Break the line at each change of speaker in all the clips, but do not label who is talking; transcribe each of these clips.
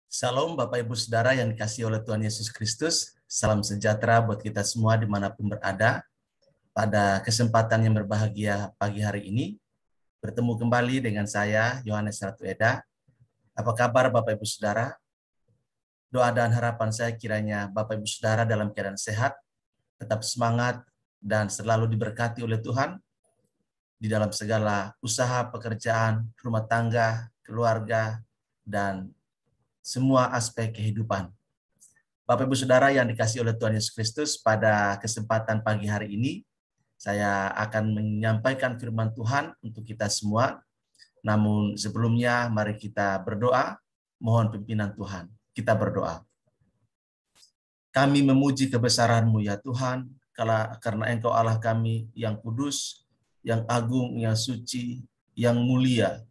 Salam Bapak Ibu Saudara yang dikasihi oleh Tuhan Yesus Kristus. Salam sejahtera buat kita semua dimanapun berada. Pada kesempatan yang berbahagia pagi hari ini, bertemu kembali dengan saya, Yohanes Ratu Eda. Apa kabar Bapak Ibu Saudara? Doa dan harapan saya kiranya Bapak Ibu Saudara dalam keadaan sehat, tetap semangat, dan selalu diberkati oleh Tuhan di dalam segala usaha, pekerjaan, rumah tangga, keluarga, dan semua aspek kehidupan. Bapak Ibu Saudara yang dikasihi oleh Tuhan Yesus Kristus, pada kesempatan pagi hari ini, saya akan menyampaikan firman Tuhan untuk kita semua. Namun sebelumnya, mari kita berdoa, mohon pimpinan Tuhan. Kita berdoa. Kami memuji kebesaran-Mu ya Tuhan, karena Engkau Allah kami yang kudus, yang agung, yang suci, yang mulia.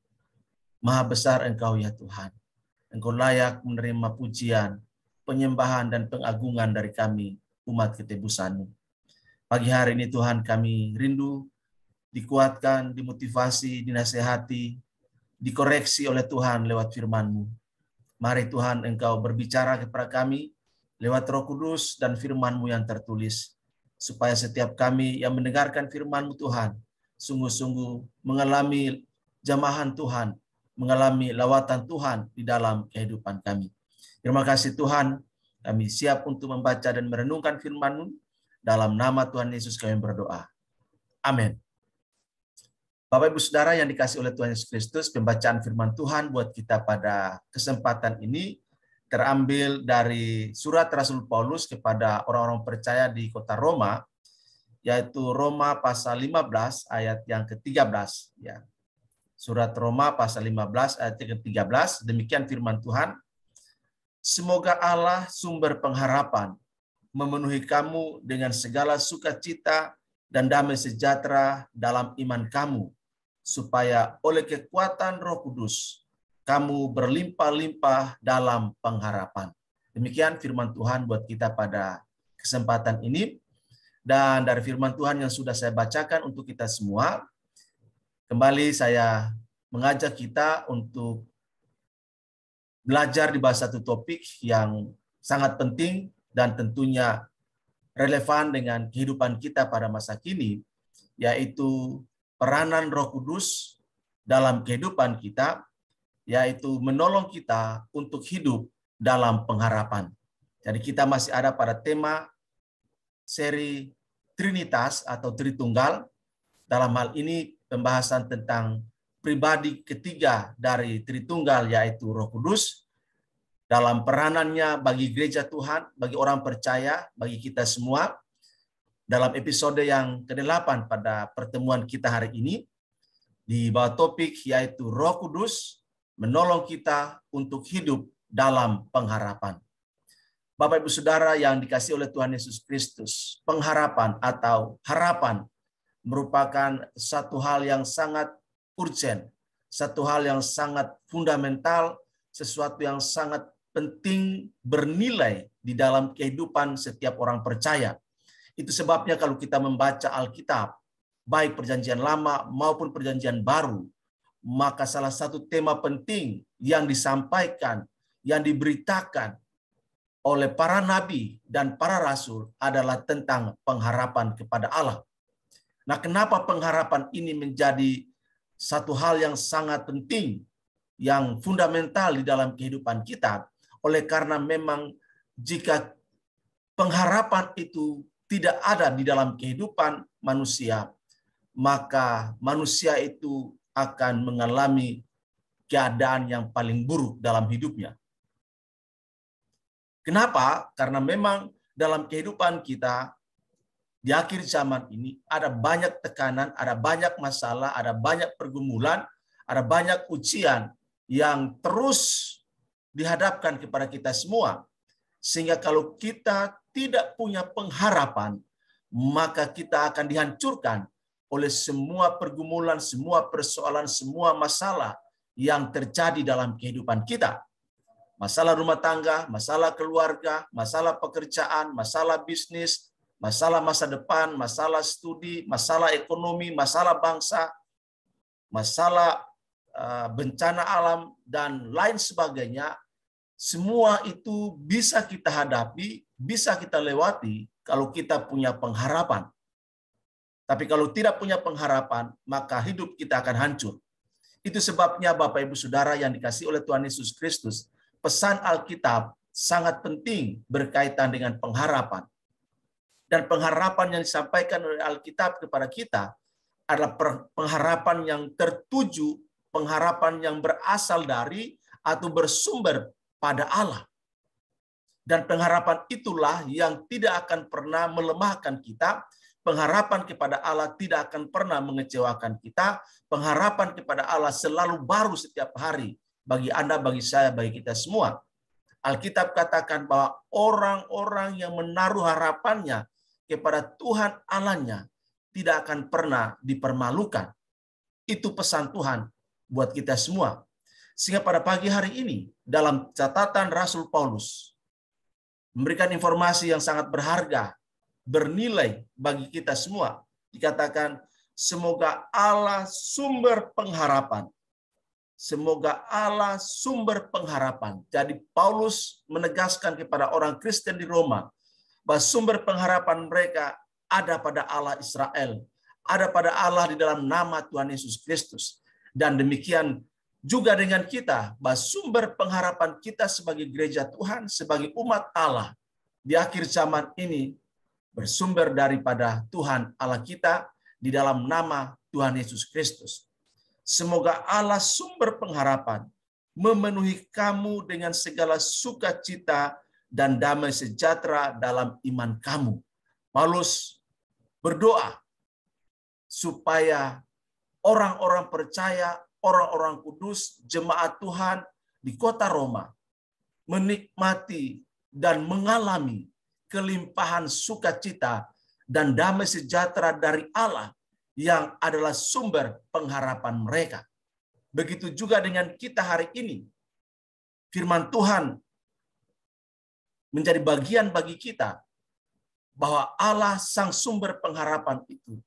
Maha besar Engkau ya Tuhan. Engkau layak menerima pujian, penyembahan, dan pengagungan dari kami, umat ketebus-Mu. Pagi hari ini Tuhan, kami rindu dikuatkan, dimotivasi, dinasehati, dikoreksi oleh Tuhan lewat firman-Mu. Mari Tuhan Engkau berbicara kepada kami lewat Roh Kudus dan firman-Mu yang tertulis, supaya setiap kami yang mendengarkan firman-Mu Tuhan, sungguh-sungguh mengalami jamahan Tuhan, mengalami lawatan Tuhan di dalam kehidupan kami. Terima kasih Tuhan, kami siap untuk membaca dan merenungkan firman-Mu. Dalam nama Tuhan Yesus kami berdoa. Amin. Bapak Ibu Saudara yang dikasihi oleh Tuhan Yesus Kristus, pembacaan firman Tuhan buat kita pada kesempatan ini terambil dari surat Rasul Paulus kepada orang-orang percaya di kota Roma, yaitu Roma pasal 15 ayat yang ke-13. Ya. Surat Roma pasal 15 ayat yang ke-13, demikian firman Tuhan. Semoga Allah sumber pengharapan memenuhi kamu dengan segala sukacita dan damai sejahtera dalam iman kamu, supaya oleh kekuatan Roh Kudus kamu berlimpah-limpah dalam pengharapan. Demikian firman Tuhan buat kita pada kesempatan ini. Dan dari firman Tuhan yang sudah saya bacakan untuk kita semua, kembali saya mengajak kita untuk belajar dibahas satu topik yang sangat penting dan tentunya relevan dengan kehidupan kita pada masa kini, yaitu peranan Roh Kudus dalam kehidupan kita, yaitu menolong kita untuk hidup dalam pengharapan. Jadi kita masih ada pada tema seri Trinitas atau Tritunggal. Dalam hal ini pembahasan tentang pribadi ketiga dari Tritunggal, yaitu Roh Kudus, dalam peranannya bagi gereja Tuhan, bagi orang percaya, bagi kita semua. Dalam episode yang ke-8 pada pertemuan kita hari ini, di bawah topik yaitu Roh Kudus menolong kita untuk hidup dalam pengharapan. Bapak Ibu Saudara yang dikasihi oleh Tuhan Yesus Kristus, pengharapan atau harapan merupakan satu hal yang sangat urgent, satu hal yang sangat fundamental, sesuatu yang sangat penting, bernilai di dalam kehidupan setiap orang percaya. Itu sebabnya kalau kita membaca Alkitab, baik perjanjian lama maupun perjanjian baru, maka salah satu tema penting yang disampaikan, yang diberitakan oleh para nabi dan para rasul adalah tentang pengharapan kepada Allah. Nah, kenapa pengharapan ini menjadi satu hal yang sangat penting, yang fundamental di dalam kehidupan kita? Oleh karena memang jika pengharapan itu tidak ada di dalam kehidupan manusia, maka manusia itu akan mengalami keadaan yang paling buruk dalam hidupnya. Kenapa? Karena memang dalam kehidupan kita di akhir zaman ini ada banyak tekanan, ada banyak masalah, ada banyak pergumulan, ada banyak ujian yang terus dihadapkan kepada kita semua. Sehingga kalau kita tidak punya pengharapan, maka kita akan dihancurkan oleh semua pergumulan, semua persoalan, semua masalah yang terjadi dalam kehidupan kita. Masalah rumah tangga, masalah keluarga, masalah pekerjaan, masalah bisnis, masalah masa depan, masalah studi, masalah ekonomi, masalah bangsa, masalah bencana alam, dan lain sebagainya, Semua itu bisa kita hadapi, bisa kita lewati kalau kita punya pengharapan. Tapi kalau tidak punya pengharapan, maka hidup kita akan hancur. Itu sebabnya Bapak Ibu Saudara yang dikasihi oleh Tuhan Yesus Kristus, pesan Alkitab sangat penting berkaitan dengan pengharapan. Dan pengharapan yang disampaikan oleh Alkitab kepada kita adalah pengharapan yang tertuju, pengharapan yang berasal dari atau bersumber pada Allah. Dan pengharapan itulah yang tidak akan pernah melemahkan kita. Pengharapan kepada Allah tidak akan pernah mengecewakan kita. Pengharapan kepada Allah selalu baru setiap hari. Bagi Anda, bagi saya, bagi kita semua. Alkitab katakan bahwa orang-orang yang menaruh harapannya kepada Tuhan Allahnya tidak akan pernah dipermalukan. Itu pesan Tuhan buat kita semua. Sehingga pada pagi hari ini, dalam catatan Rasul Paulus, memberikan informasi yang sangat berharga, bernilai bagi kita semua. Dikatakan, semoga Allah sumber pengharapan. Semoga Allah sumber pengharapan. Jadi Paulus menegaskan kepada orang Kristen di Roma, bahwa sumber pengharapan mereka ada pada Allah Israel. Ada pada Allah di dalam nama Tuhan Yesus Kristus. Dan demikian juga dengan kita, bahwa sumber pengharapan kita sebagai gereja Tuhan, sebagai umat Allah di akhir zaman ini bersumber daripada Tuhan Allah kita di dalam nama Tuhan Yesus Kristus. Semoga Allah sumber pengharapan memenuhi kamu dengan segala sukacita dan damai sejahtera dalam iman kamu. Paulus berdoa supaya orang-orang percaya, orang-orang kudus, jemaat Tuhan di kota Roma menikmati dan mengalami kelimpahan sukacita dan damai sejahtera dari Allah yang adalah sumber pengharapan mereka. Begitu juga dengan kita hari ini. Firman Tuhan menjadi bagian bagi kita bahwa Allah sang sumber pengharapan itu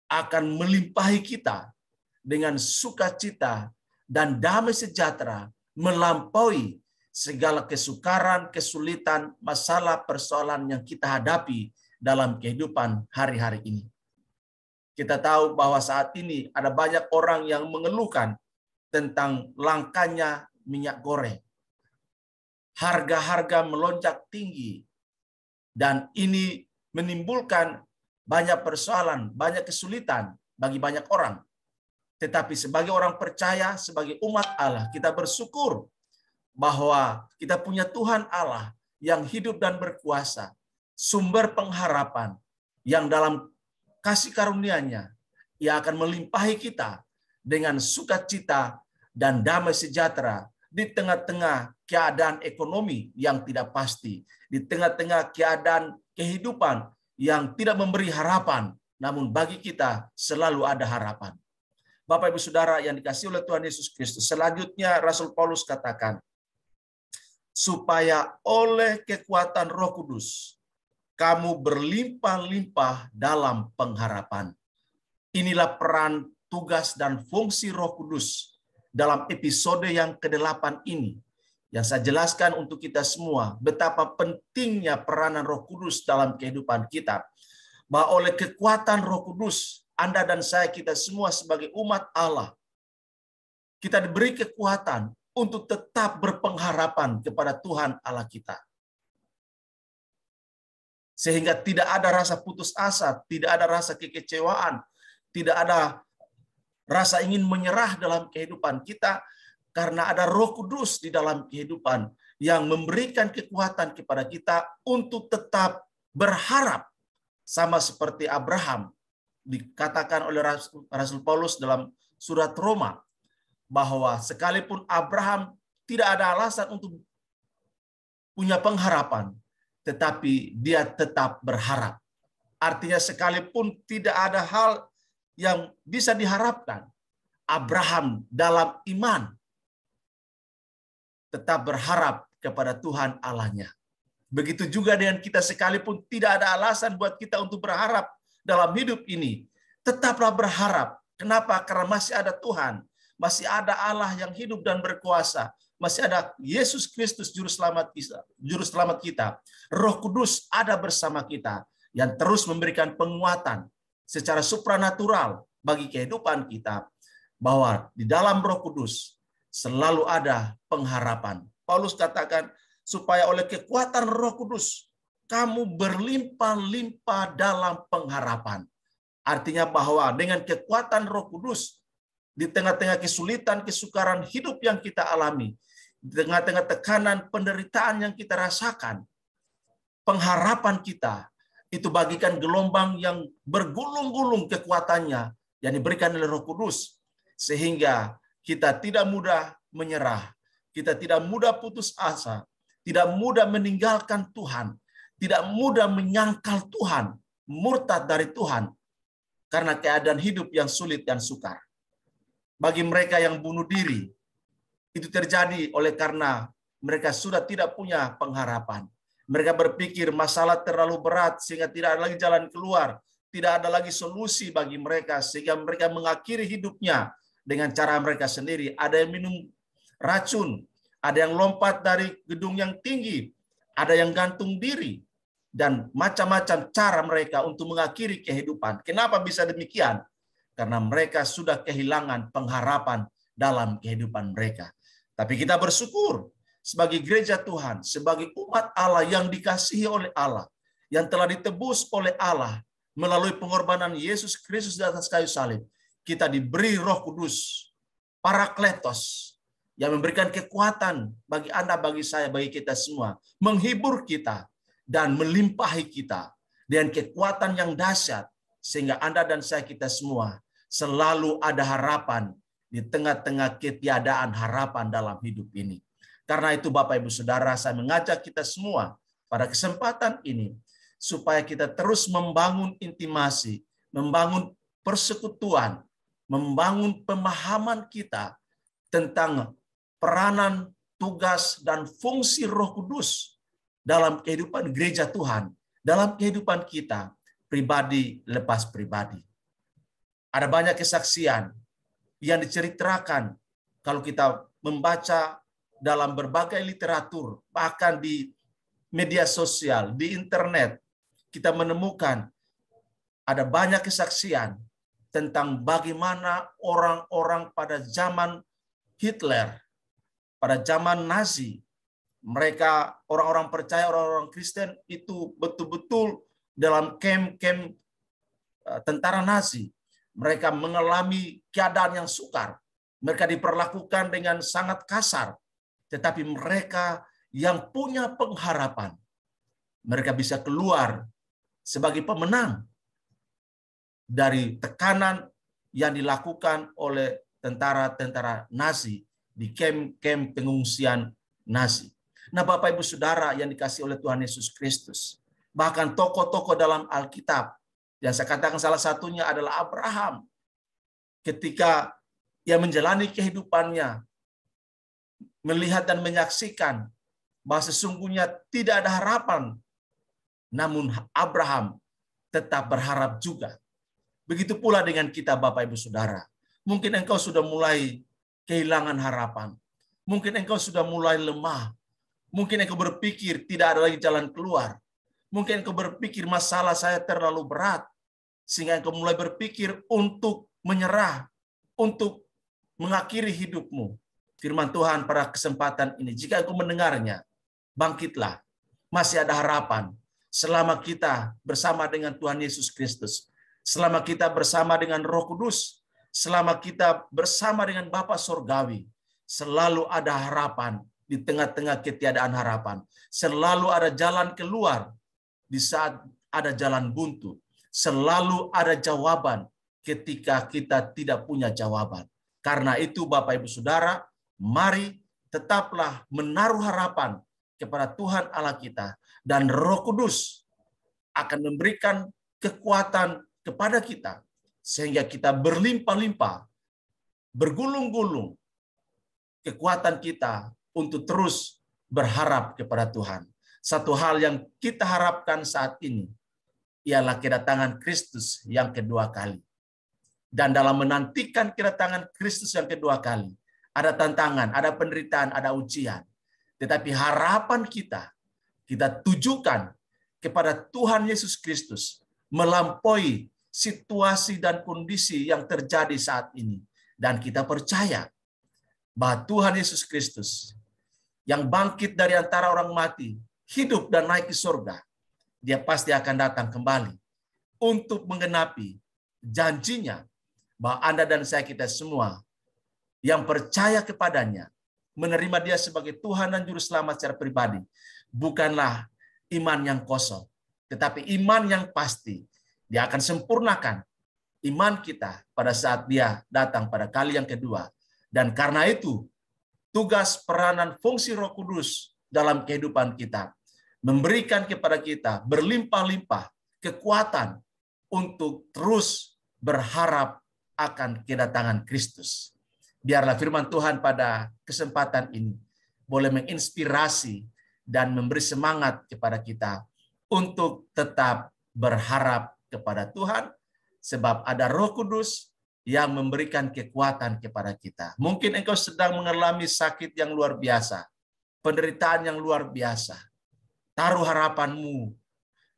akan melimpahi kita dengan sukacita dan damai sejahtera melampaui segala kesukaran, kesulitan, masalah, persoalan yang kita hadapi dalam kehidupan hari-hari ini. Kita tahu bahwa saat ini ada banyak orang yang mengeluhkan tentang langkanya minyak goreng. Harga-harga melonjak tinggi dan ini menimbulkan banyak persoalan, banyak kesulitan bagi banyak orang. Tetapi sebagai orang percaya, sebagai umat Allah, kita bersyukur bahwa kita punya Tuhan Allah yang hidup dan berkuasa, sumber pengharapan yang dalam kasih karunia-Nya, Ia akan melimpahi kita dengan sukacita dan damai sejahtera di tengah-tengah keadaan ekonomi yang tidak pasti, di tengah-tengah keadaan kehidupan yang tidak memberi harapan, namun bagi kita selalu ada harapan. Bapak Ibu Saudara yang dikasihi oleh Tuhan Yesus Kristus, selanjutnya Rasul Paulus katakan, supaya oleh kekuatan Roh Kudus, kamu berlimpah-limpah dalam pengharapan. Inilah peran, tugas, dan fungsi Roh Kudus dalam episode yang ke-8 ini. Yang saya jelaskan untuk kita semua, betapa pentingnya peranan Roh Kudus dalam kehidupan kita. Bahwa oleh kekuatan Roh Kudus, Anda dan saya, kita semua sebagai umat Allah, kita diberi kekuatan untuk tetap berpengharapan kepada Tuhan Allah kita. Sehingga tidak ada rasa putus asa, tidak ada rasa kekecewaan, tidak ada rasa ingin menyerah dalam kehidupan kita, karena ada Roh Kudus di dalam kehidupan yang memberikan kekuatan kepada kita untuk tetap berharap, sama seperti Abraham. Dikatakan oleh Rasul Paulus dalam surat Roma, bahwa sekalipun Abraham tidak ada alasan untuk punya pengharapan, tetapi dia tetap berharap. Artinya sekalipun tidak ada hal yang bisa diharapkan, Abraham dalam iman tetap berharap kepada Tuhan Allahnya. Begitu juga dengan kita, sekalipun tidak ada alasan buat kita untuk berharap dalam hidup ini, tetaplah berharap. Kenapa? Karena masih ada Tuhan, masih ada Allah yang hidup dan berkuasa, masih ada Yesus Kristus juru selamat kita. Roh Kudus ada bersama kita yang terus memberikan penguatan secara supranatural bagi kehidupan kita, bahwa di dalam Roh Kudus selalu ada pengharapan. Paulus katakan, supaya oleh kekuatan Roh Kudus kamu berlimpah-limpah dalam pengharapan. Artinya bahwa dengan kekuatan Roh Kudus, di tengah-tengah kesulitan, kesukaran hidup yang kita alami, di tengah-tengah tekanan, penderitaan yang kita rasakan, pengharapan kita itu bagikan gelombang yang bergulung-gulung kekuatannya yang diberikan oleh Roh Kudus, sehingga kita tidak mudah menyerah, kita tidak mudah putus asa, tidak mudah meninggalkan Tuhan, tidak mudah menyangkal Tuhan, murtad dari Tuhan, karena keadaan hidup yang sulit dan sukar. Bagi mereka yang bunuh diri, itu terjadi oleh karena mereka sudah tidak punya pengharapan. Mereka berpikir masalah terlalu berat sehingga tidak ada lagi jalan keluar, tidak ada lagi solusi bagi mereka, sehingga mereka mengakhiri hidupnya dengan cara mereka sendiri. Ada yang minum racun, ada yang lompat dari gedung yang tinggi, ada yang gantung diri, dan macam-macam cara mereka untuk mengakhiri kehidupan. Kenapa bisa demikian? Karena mereka sudah kehilangan pengharapan dalam kehidupan mereka. Tapi kita bersyukur sebagai gereja Tuhan, sebagai umat Allah yang dikasihi oleh Allah, yang telah ditebus oleh Allah melalui pengorbanan Yesus Kristus di atas kayu salib. Kita diberi Roh Kudus, Parakletos, yang memberikan kekuatan bagi Anda, bagi saya, bagi kita semua, menghibur kita dan melimpahi kita dengan kekuatan yang dahsyat, sehingga Anda dan saya, kita semua selalu ada harapan di tengah-tengah ketiadaan harapan dalam hidup ini. Karena itu Bapak Ibu Saudara, saya mengajak kita semua pada kesempatan ini supaya kita terus membangun intimasi, membangun persekutuan, membangun pemahaman kita tentang peranan, tugas, dan fungsi Roh Kudus dalam kehidupan gereja Tuhan, dalam kehidupan kita pribadi lepas pribadi. Ada banyak kesaksian yang diceritakan kalau kita membaca dalam berbagai literatur, bahkan di media sosial, di internet, kita menemukan ada banyak kesaksian tentang bagaimana orang-orang pada zaman Hitler, pada zaman Nazi, mereka orang-orang percaya, orang-orang Kristen itu betul-betul dalam kem-kem tentara Nazi. Mereka mengalami keadaan yang sukar. Mereka diperlakukan dengan sangat kasar. Tetapi mereka yang punya pengharapan, mereka bisa keluar sebagai pemenang dari tekanan yang dilakukan oleh tentara-tentara Nazi di kem-kem pengungsian Nazi. Nah, Bapak Ibu Saudara yang dikasihi oleh Tuhan Yesus Kristus, bahkan tokoh-tokoh dalam Alkitab, yang saya katakan salah satunya adalah Abraham. Ketika ia menjalani kehidupannya, melihat dan menyaksikan bahwa sesungguhnya tidak ada harapan, namun Abraham tetap berharap juga. Begitu pula dengan kita Bapak Ibu Saudara. Mungkin engkau sudah mulai kehilangan harapan. Mungkin engkau sudah mulai lemah. Mungkin engkau berpikir tidak ada lagi jalan keluar. Mungkin engkau berpikir masalah saya terlalu berat, sehingga engkau mulai berpikir untuk menyerah, untuk mengakhiri hidupmu. Firman Tuhan pada kesempatan ini, jika engkau mendengarnya, bangkitlah. Masih ada harapan. Selama kita bersama dengan Tuhan Yesus Kristus, selama kita bersama dengan Roh Kudus, selama kita bersama dengan Bapa Surgawi, selalu ada harapan di tengah-tengah ketiadaan harapan. Selalu ada jalan keluar di saat ada jalan buntu. Selalu ada jawaban ketika kita tidak punya jawaban. Karena itu Bapak Ibu Saudara, mari tetaplah menaruh harapan kepada Tuhan Allah kita, dan Roh Kudus akan memberikan kekuatan kepada kita sehingga kita berlimpah-limpah, bergulung-gulung kekuatan kita untuk terus berharap kepada Tuhan. Satu hal yang kita harapkan saat ini ialah kedatangan Kristus yang kedua kali. Dan dalam menantikan kedatangan Kristus yang kedua kali, ada tantangan, ada penderitaan, ada ujian. Tetapi harapan kita tujukan kepada Tuhan Yesus Kristus melampaui situasi dan kondisi yang terjadi saat ini. Dan kita percaya bahwa Tuhan Yesus Kristus yang bangkit dari antara orang mati, hidup dan naik ke surga, dia pasti akan datang kembali untuk menggenapi janjinya bahwa Anda dan saya, kita semua yang percaya kepadanya, menerima dia sebagai Tuhan dan Juru Selamat secara pribadi, bukanlah iman yang kosong, tetapi iman yang pasti. Dia akan sempurnakan iman kita pada saat dia datang pada kali yang kedua. Dan karena itu, tugas, peranan, fungsi Roh Kudus dalam kehidupan kita, memberikan kepada kita berlimpah-limpah kekuatan untuk terus berharap akan kedatangan Kristus. Biarlah firman Tuhan pada kesempatan ini boleh menginspirasi dan memberi semangat kepada kita untuk tetap berharap kepada Tuhan, sebab ada Roh Kudus yang memberikan kekuatan kepada kita. Mungkin engkau sedang mengalami sakit yang luar biasa, penderitaan yang luar biasa. Taruh harapanmu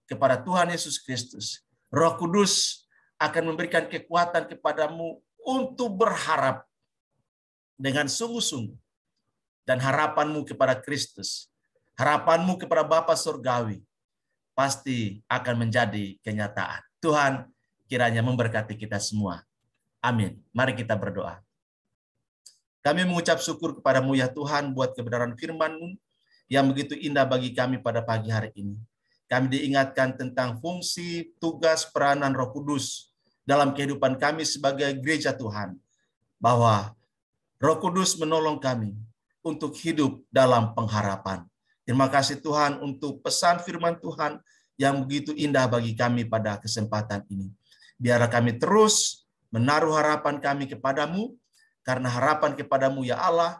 kepada Tuhan Yesus Kristus. Roh Kudus akan memberikan kekuatan kepadamu untuk berharap dengan sungguh-sungguh. Dan harapanmu kepada Kristus, harapanmu kepada Bapa Surgawi, pasti akan menjadi kenyataan. Tuhan kiranya memberkati kita semua. Amin. Mari kita berdoa. Kami mengucap syukur kepadamu ya Tuhan buat kebenaran firman-Mu yang begitu indah bagi kami pada pagi hari ini. Kami diingatkan tentang fungsi, tugas, peranan Roh Kudus dalam kehidupan kami sebagai gereja Tuhan. Bahwa Roh Kudus menolong kami untuk hidup dalam pengharapan. Terima kasih Tuhan untuk pesan firman Tuhan yang begitu indah bagi kami pada kesempatan ini. Biarlah kami terus menaruh harapan kami kepadamu, karena harapan kepadamu ya Allah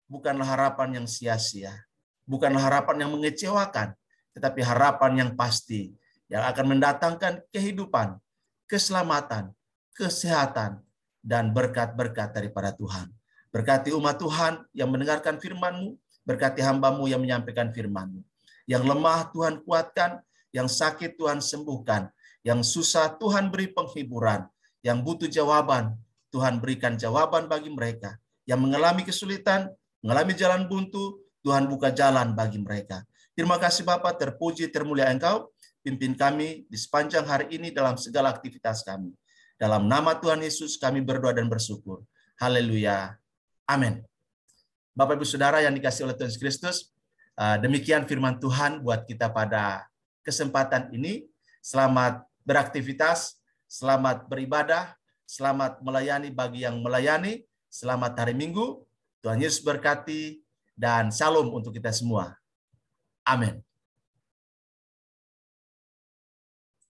bukanlah harapan yang sia-sia, bukanlah harapan yang mengecewakan, tetapi harapan yang pasti, yang akan mendatangkan kehidupan, keselamatan, kesehatan, dan berkat-berkat daripada Tuhan. Berkati umat Tuhan yang mendengarkan firman-Mu, berkati hamba-Mu yang menyampaikan firman-Mu. Yang lemah Tuhan kuatkan, yang sakit Tuhan sembuhkan, yang susah Tuhan beri penghiburan, yang butuh jawaban, Tuhan berikan jawaban bagi mereka. Yang mengalami kesulitan, mengalami jalan buntu, Tuhan buka jalan bagi mereka. Terima kasih Bapa, terpuji, termulia Engkau, pimpin kami di sepanjang hari ini dalam segala aktivitas kami. Dalam nama Tuhan Yesus kami berdoa dan bersyukur. Haleluya. Amin. Bapak Ibu Saudara yang dikasihi oleh Tuhan Yesus Kristus, demikian firman Tuhan buat kita pada kesempatan ini. Selamat beraktivitas, selamat beribadah, selamat melayani bagi yang melayani, selamat hari Minggu, Tuhan Yesus berkati, dan shalom untuk kita semua. Amin.